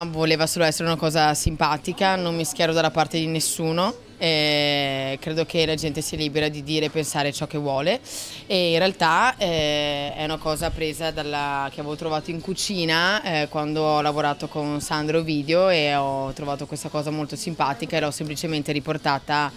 Voleva solo essere una cosa simpatica, non mi schiero dalla parte di nessuno. Credo che la gente sia libera di dire e pensare ciò che vuole e in realtà è una cosa presa che avevo trovato in cucina quando ho lavorato con Sandro Video e ho trovato questa cosa molto simpatica e l'ho semplicemente riportata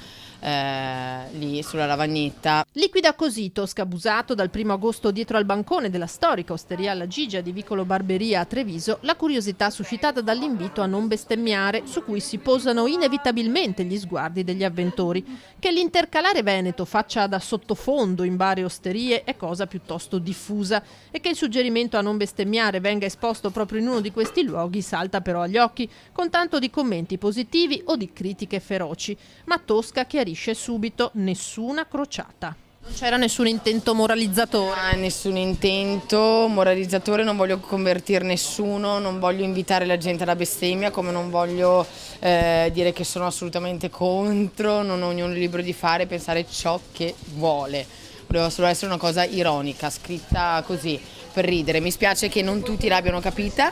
lì sulla lavagnetta. Liquida così Tosca Busato dal 1° agosto dietro al bancone della storica osteria alla Gigia di Vicolo Barberia a Treviso la curiosità suscitata dall'invito a non bestemmiare su cui si posano inevitabilmente gli sguardi degli avventori. Che l'intercalare veneto faccia da sottofondo in bar e osterie è cosa piuttosto diffusa e che il suggerimento a non bestemmiare venga esposto proprio in uno di questi luoghi salta però agli occhi con tanto di commenti positivi o di critiche feroci. Ma Tosca chiarisce subito: nessuna crociata. Non c'era nessun intento moralizzatore. Nessun intento moralizzatore, non voglio convertire nessuno, non voglio invitare la gente alla bestemmia, come non voglio dire che sono assolutamente contro, non ognuno è libero di fare e pensare ciò che vuole. Voleva solo essere una cosa ironica, scritta così, per ridere. Mi spiace che non tutti l'abbiano capita,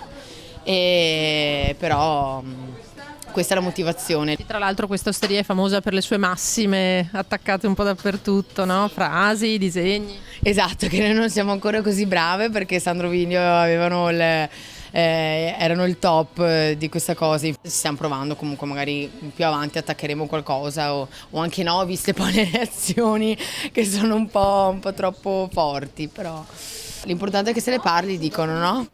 però questa è la motivazione. Tra l'altro questa osteria è famosa per le sue massime attaccate un po' dappertutto, no? Frasi, disegni. Esatto, che noi non siamo ancora così brave perché Sandro Video erano il top di questa cosa. Stiamo provando, comunque magari più avanti attaccheremo qualcosa o anche no, viste poi le reazioni che sono un po' troppo forti, però l'importante è che se ne parli, dicono, no?